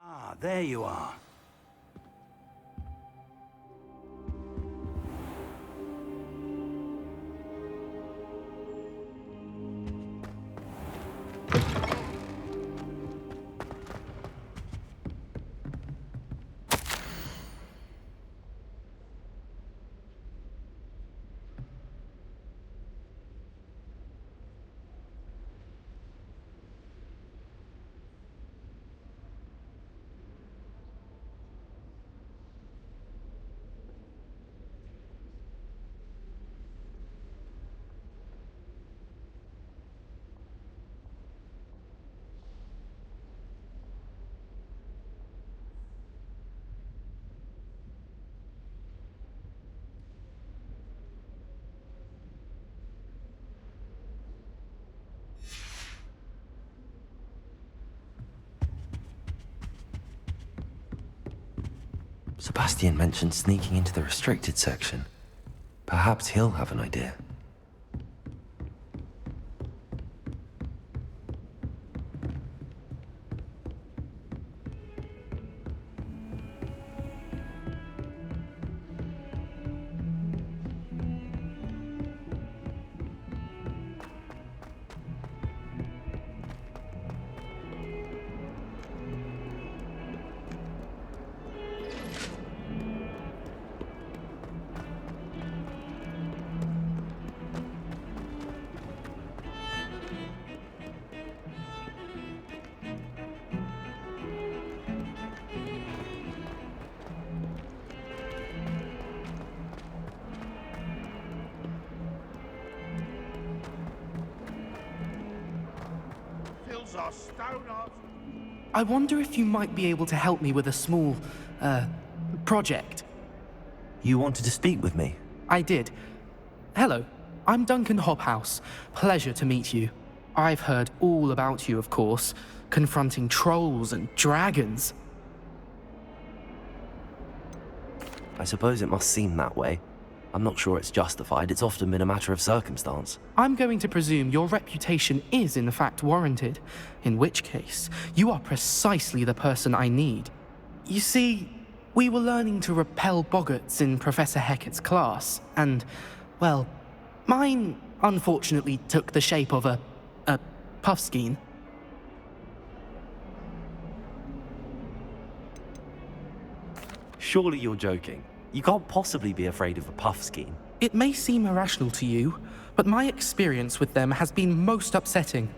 Ah, there you are. Sebastian mentioned sneaking into the restricted section. Perhaps he'll have an idea. I wonder if you might be able to help me with a small, project. You wanted to speak with me? I did. Hello, I'm Duncan Hobhouse. Pleasure to meet you. I've heard all about you, of course, confronting trolls and dragons. I suppose it must seem that way. I'm not sure it's justified. It's often been a matter of circumstance. I'm going to presume your reputation is in fact warranted, in which case, you are precisely the person I need. You see, we were learning to repel boggarts in Professor Hecat's class, and, well, mine unfortunately took the shape of a puffskein. Surely you're joking. You can't possibly be afraid of a puffskein. It may seem irrational to you, but my experience with them has been most upsetting.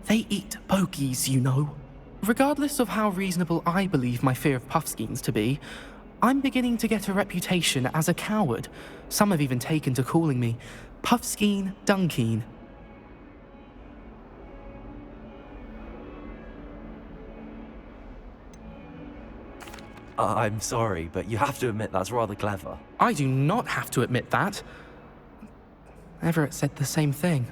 They eat bogies, you know. Regardless of how reasonable I believe my fear of puffskeins to be, I'm beginning to get a reputation as a coward. Some have even taken to calling me Puffskeen Dunkeen. I'm sorry, but you have to admit that's rather clever. I do not have to admit that. Everett said the same thing.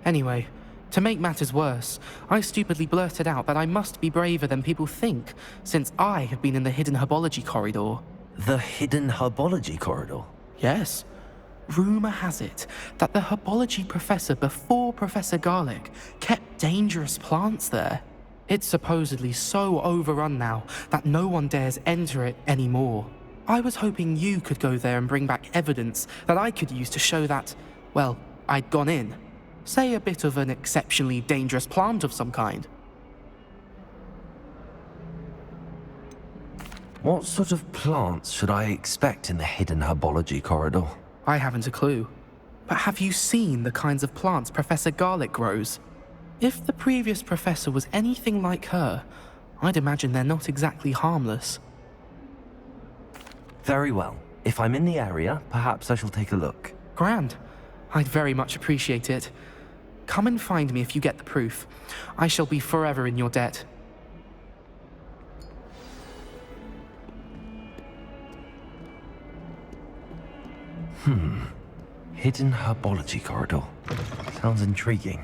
Anyway, to make matters worse, I stupidly blurted out that I must be braver than people think, since I have been in the hidden herbology corridor. The hidden herbology corridor? Yes. Rumor has it that the herbology professor before Professor Garlic kept dangerous plants there. It's supposedly so overrun now that no one dares enter it anymore. I was hoping you could go there and bring back evidence that I could use to show that, well, I'd gone in. Say a bit of an exceptionally dangerous plant of some kind. What sort of plants should I expect in the hidden herbology corridor? I haven't a clue. But have you seen the kinds of plants Professor Garlic grows? If the previous professor was anything like her, I'd imagine they're not exactly harmless. Very well. If I'm in the area, perhaps I shall take a look. Grand. I'd very much appreciate it. Come and find me if you get the proof. I shall be forever in your debt. Hidden herbology corridor. Sounds intriguing.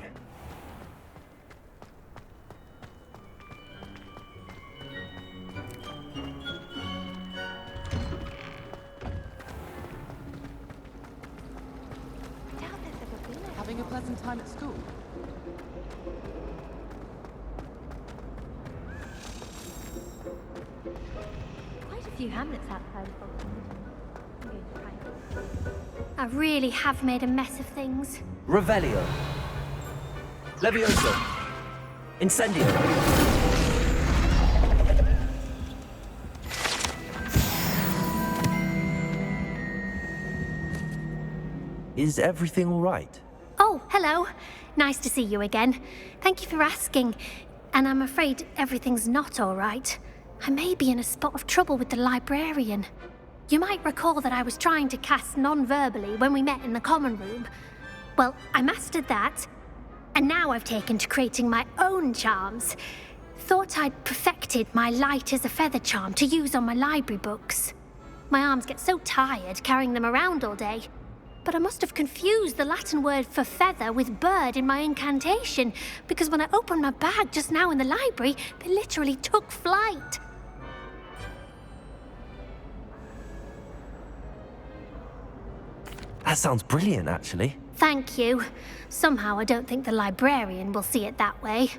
Having a pleasant time at school? few hamlets outside of Hogwarts. I'm going to try. I really have made a mess of things. Revelio. Levioso. Incendio. Is everything all right? Oh, hello. Nice to see you again. Thank you for asking. And I'm afraid everything's not all right. I may be in a spot of trouble with the librarian. You might recall that I was trying to cast non-verbally when we met in the common room. Well, I mastered that. And now I've taken to creating my own charms. Thought I'd perfected my light as a feather charm to use on my library books. My arms get so tired carrying them around all day. But I must have confused the Latin word for feather with bird in my incantation, because when I opened my bag just now in the library, they literally took flight. That sounds brilliant, actually. Thank you. Somehow I don't think the librarian will see it that way.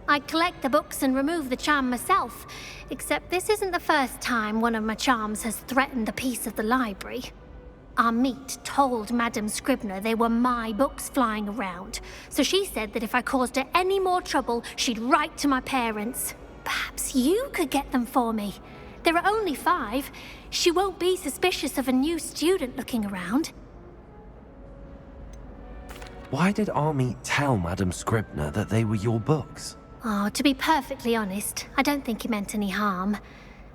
I collect the books and remove the charm myself, except this isn't the first time one of my charms has threatened the peace of the library. Our meet told Madame Scribner they were my books flying around, so she said that if I caused her any more trouble, she'd write to my parents. Perhaps you could get them for me. There are only 5. She won't be suspicious of a new student looking around. Why did Army tell Madame Scribner that they were your books? Oh, to be perfectly honest, I don't think he meant any harm.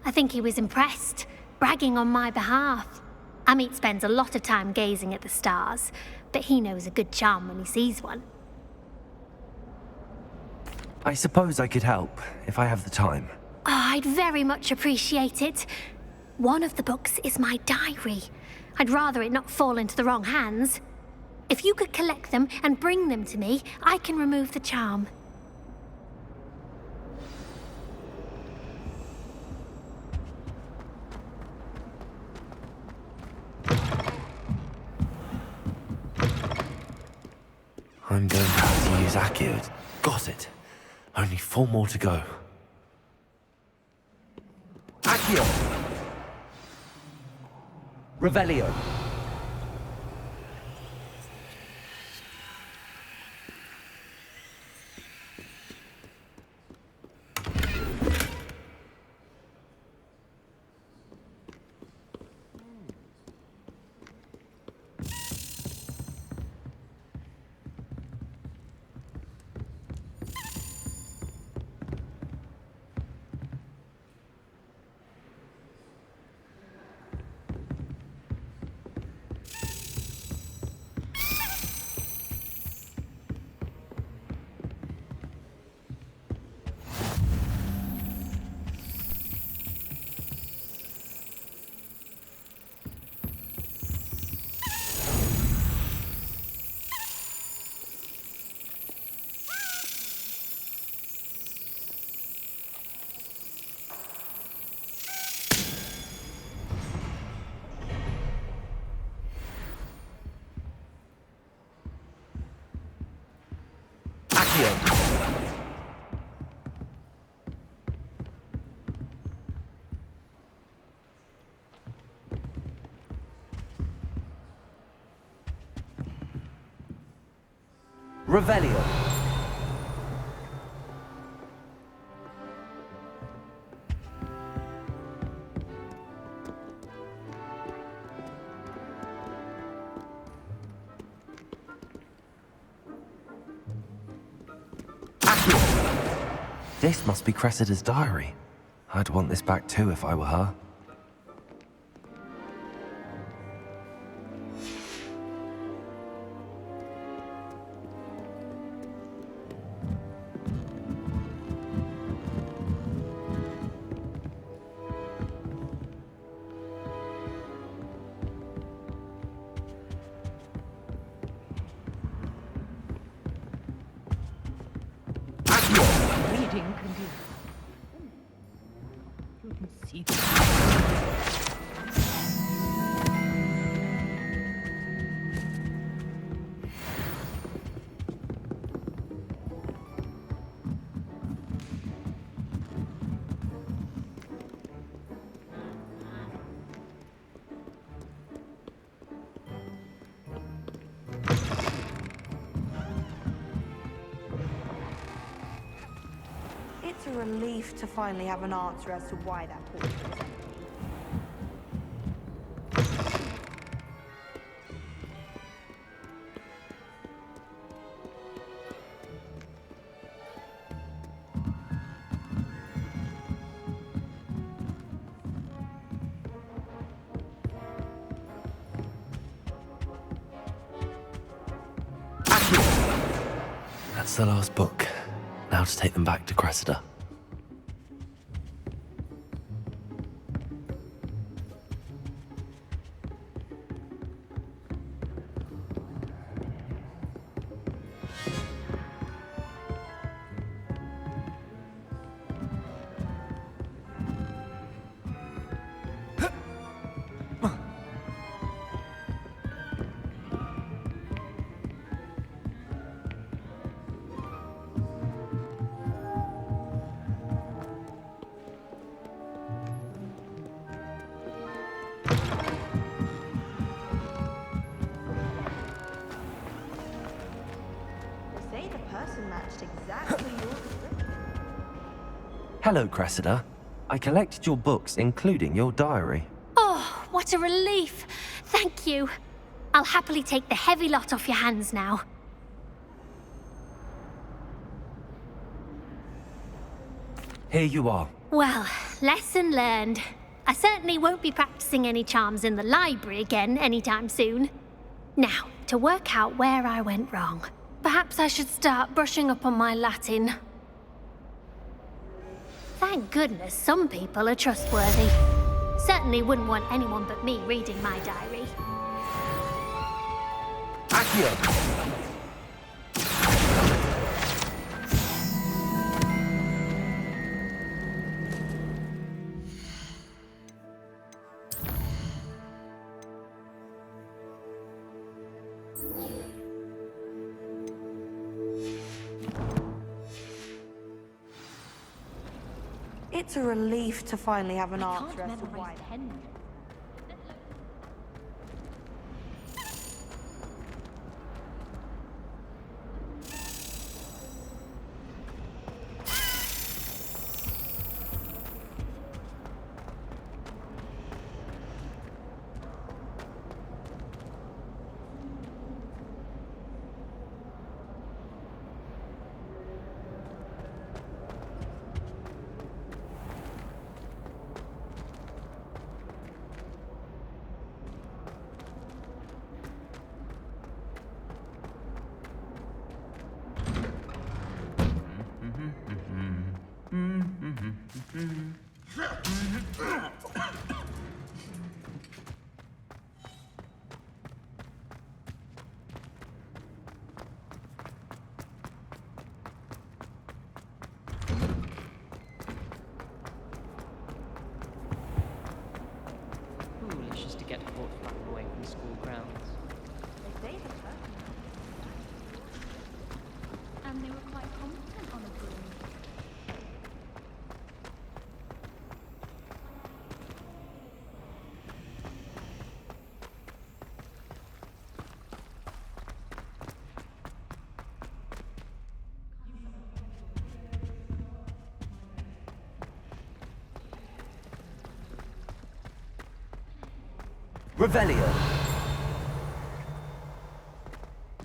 I think he was impressed, bragging on my behalf. Amit spends a lot of time gazing at the stars, but he knows a good charm when he sees one. I suppose I could help, if I have the time. Oh, I'd very much appreciate it. One of the books is my diary. I'd rather it not fall into the wrong hands. If you could collect them and bring them to me, I can remove the charm. I'm going to have to use Accio. Got it. Only 4 more to go. Accio! Revelio. Revelio. This must be Cressida's diary. I'd want this back too if I were her. Reading can do. You can see. It's a relief to finally have an answer as to why that portrait was empty. That's the last book. Now to take them back to Cressida. They say the person matched exactly your description. Hello, Cressida. I collected your books, including your diary. Oh, what a relief. Thank you. I'll happily take the heavy lot off your hands now. Here you are. Well, lesson learned. I certainly won't be practicing any charms in the library again anytime soon. Now, to work out where I went wrong. Perhaps I should start brushing up on my Latin. Thank goodness some people are trustworthy. Certainly wouldn't want anyone but me reading my diary. Accio! It's a relief to finally have an answer as to why. Foolish is to get Hogwarts back away from school grounds. They say the person And they were quite competent on a broom. Revelio.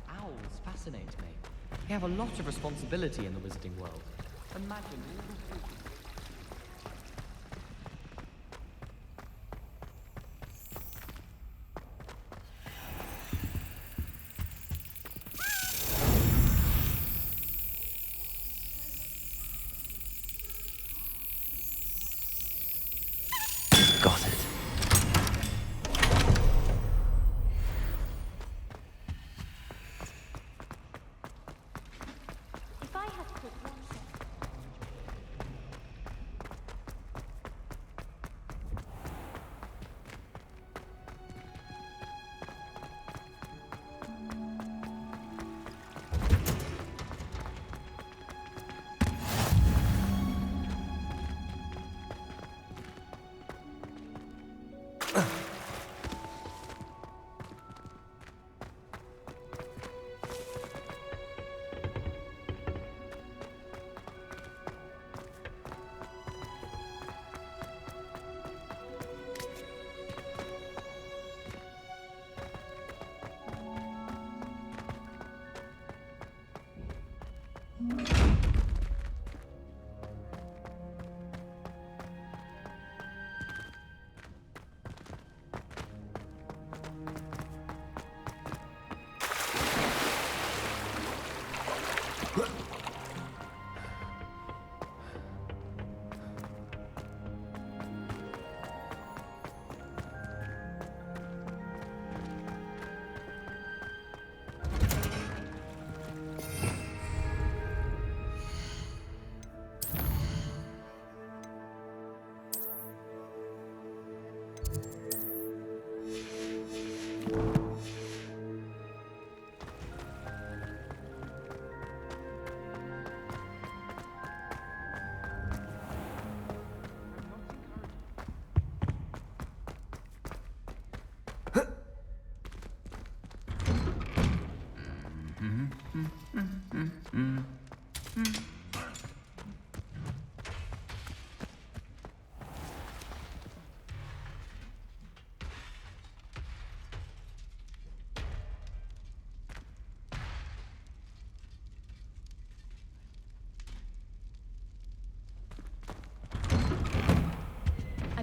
Owls fascinate me. They have a lot of responsibility in the wizarding world. Imagine all the Got it. If I had put one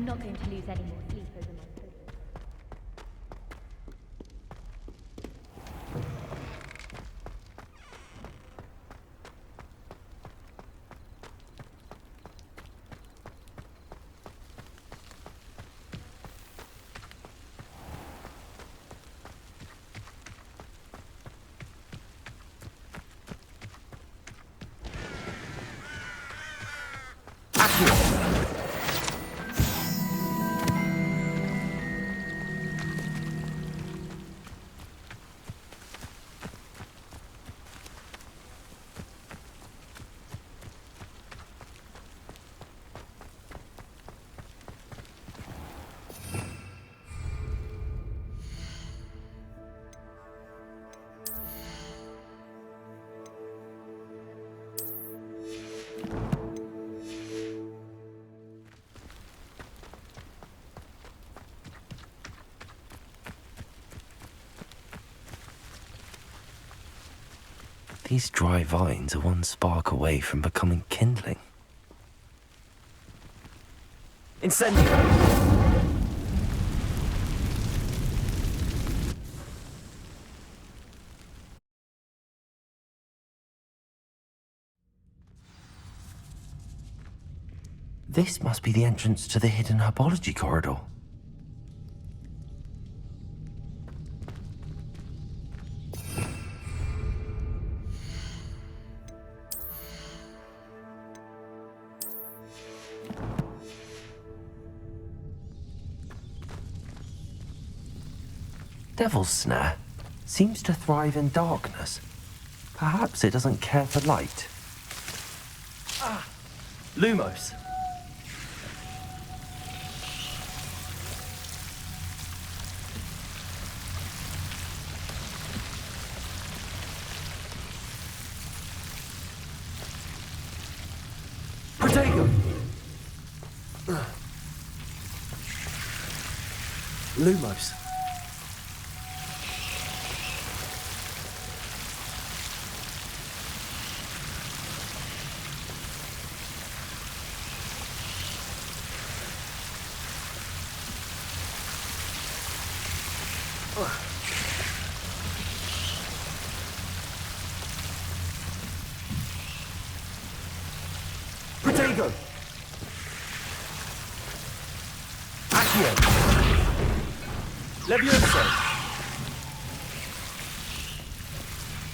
I'm not going to lose any more sleep over my food. These dry vines are one spark away from becoming kindling. Incendio! This must be the entrance to the hidden herbology corridor. Devil's Snare seems to thrive in darkness. Perhaps it doesn't care for light. Ah! Lumos! Protego! Lumos. Protego! Accio! Levioso!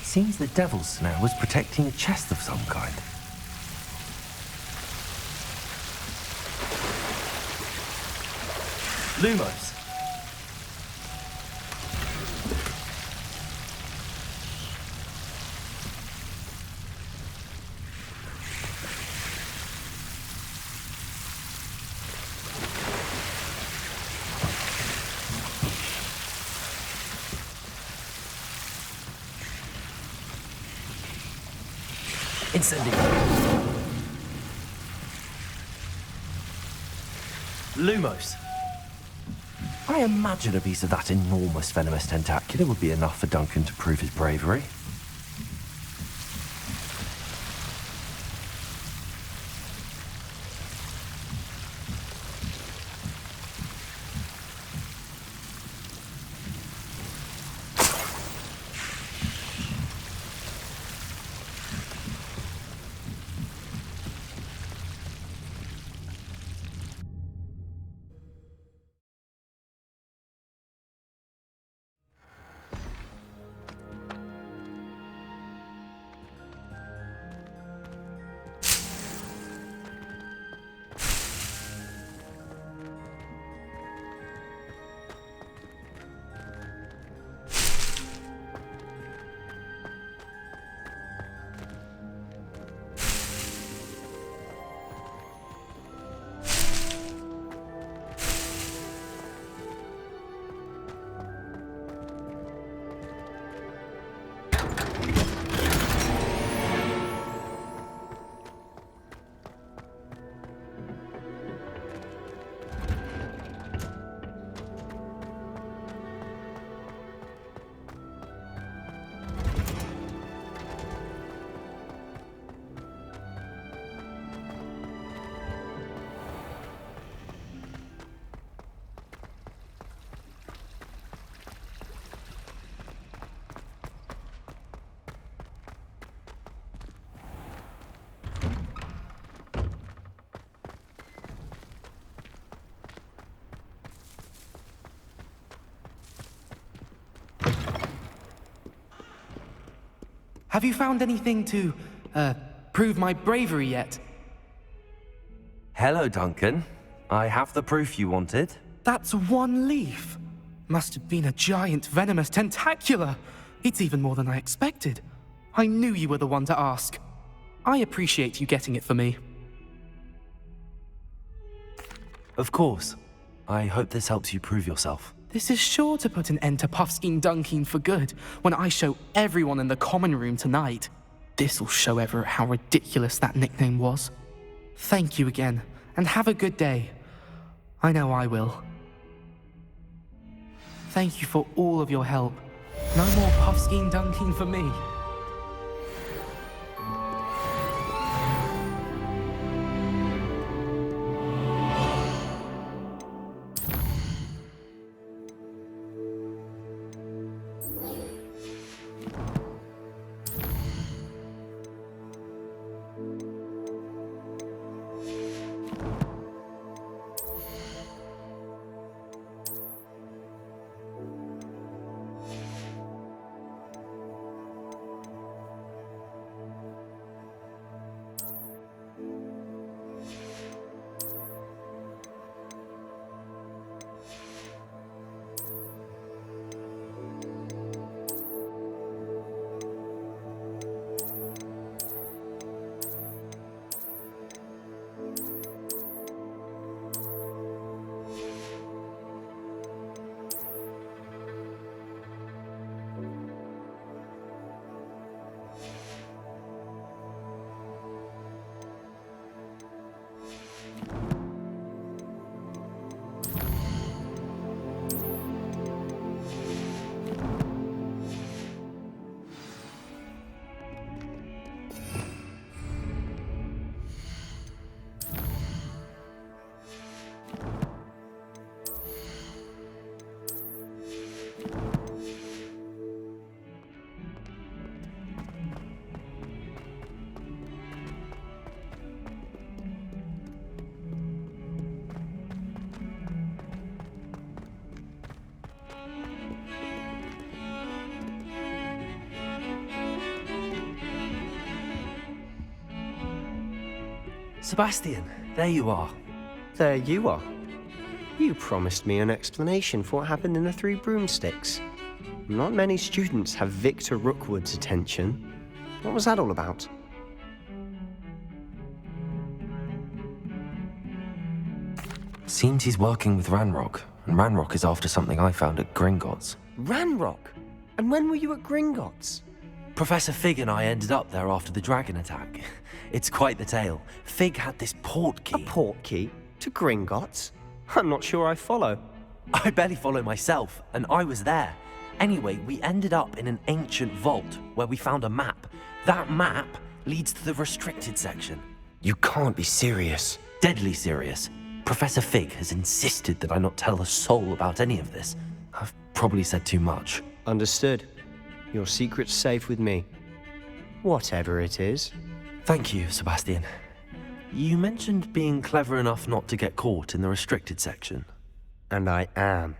Seems the Devil's Snare was protecting a chest of some kind. Lumos! Incendio! Lumos! I imagine a piece of that enormous venomous tentacular would be enough for Duncan to prove his bravery. Have you found anything to, prove my bravery yet? Hello, Duncan. I have the proof you wanted. That's one leaf. Must have been a giant venomous tentacula. It's even more than I expected. I knew you were the one to ask. I appreciate you getting it for me. Of course. I hope this helps you prove yourself. This is sure to put an end to Puffskein Dunkeen for good when I show everyone in the common room tonight. This'll show Everett how ridiculous that nickname was. Thank you again, and have a good day. I know I will. Thank you for all of your help. No more Puffskein Dunkeen for me. Sebastian, there you are. There you are. You promised me an explanation for what happened in the Three Broomsticks. Not many students have Victor Rookwood's attention. What was that all about? Seems he's working with Ranrock, and Ranrock is after something I found at Gringotts. Ranrock? And when were you at Gringotts? Professor Fig and I ended up there after the dragon attack. It's quite the tale. Fig had this port key. A port key? To Gringotts? I'm not sure I follow. I barely follow myself, and I was there. Anyway, we ended up in an ancient vault where we found a map. That map leads to the restricted section. You can't be serious. Deadly serious. Professor Fig has insisted that I not tell a soul about any of this. I've probably said too much. Understood. Your secret's safe with me. Whatever it is. Thank you, Sebastian. You mentioned being clever enough not to get caught in the restricted section. And I am.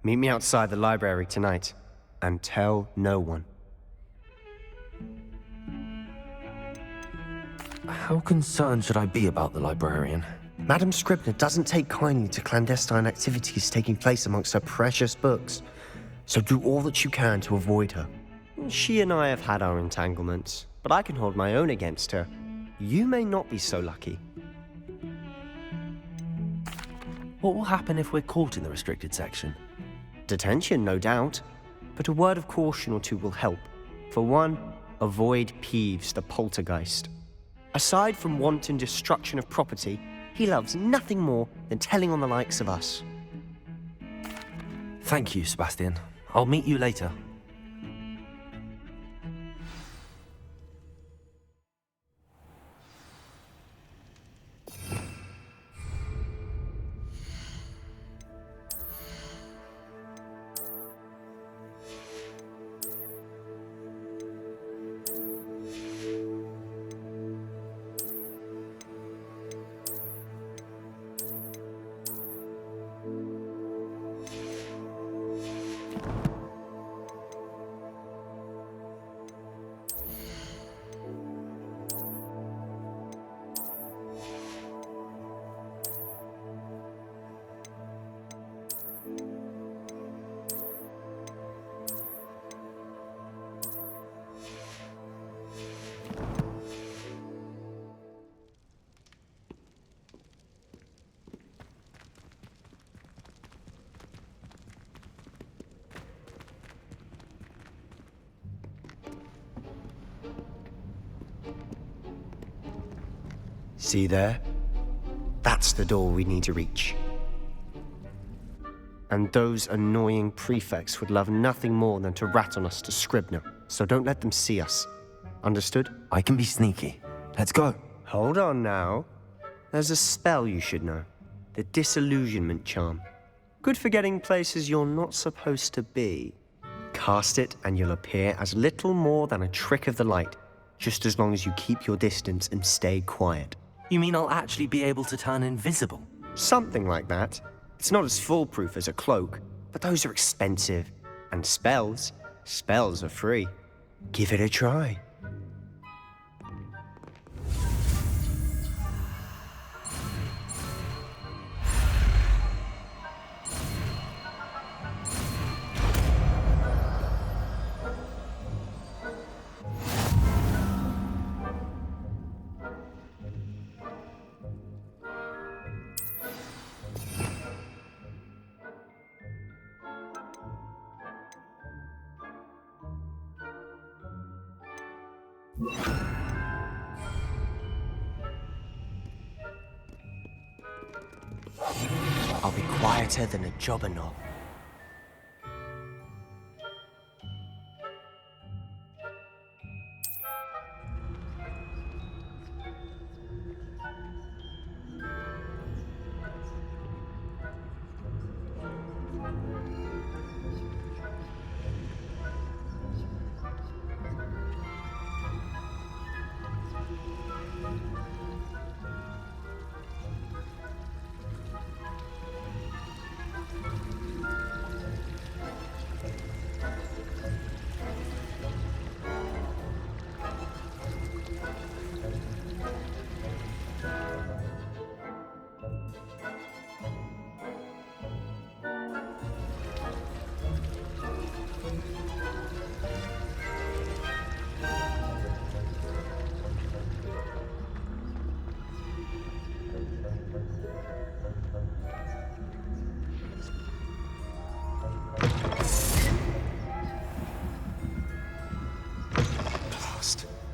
Meet me outside the library tonight, and tell no one. How concerned should I be about the librarian? Madam Scribner doesn't take kindly to clandestine activities taking place amongst her precious books, so do all that you can to avoid her. She and I have had our entanglements, but I can hold my own against her. You may not be so lucky. What will happen if we're caught in the restricted section? Detention, no doubt, but a word of caution or two will help. For one, avoid Peeves, the poltergeist. Aside from wanton destruction of property, he loves nothing more than telling on the likes of us. Thank you, Sebastian. I'll meet you later. See there? That's the door we need to reach. And those annoying prefects would love nothing more than to rat on us to Scribner, so don't let them see us. Understood? I can be sneaky. Let's go. Hold on now. There's a spell you should know. The Disillusionment Charm. Good for getting places you're not supposed to be. Cast it and you'll appear as little more than a trick of the light, just as long as you keep your distance and stay quiet. You mean I'll actually be able to turn invisible? Something like that. It's not as foolproof as a cloak, but those are expensive. And spells are free. Give it a try. I'll be quieter than a jobberknoll.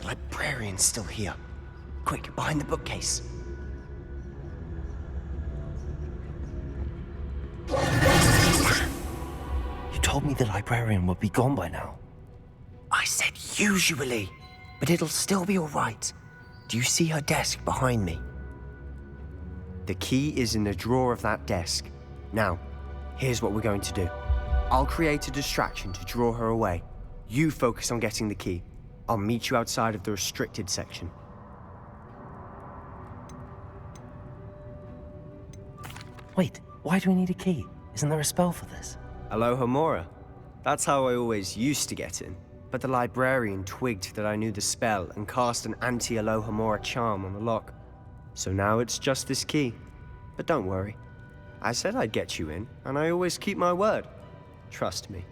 The librarian's still here. Quick, behind the bookcase. You told me the librarian would be gone by now. I said usually, but it'll still be all right. Do you see her desk behind me? The key is in the drawer of that desk. Now, here's what we're going to do. I'll create a distraction to draw her away. You focus on getting the key. I'll meet you outside of the restricted section. Wait, why do we need a key? Isn't there a spell for this? Alohomora. That's how I always used to get in. But the librarian twigged that I knew the spell and cast an anti-Alohomora charm on the lock. So now it's just this key. But don't worry. I said I'd get you in, and I always keep my word. Trust me.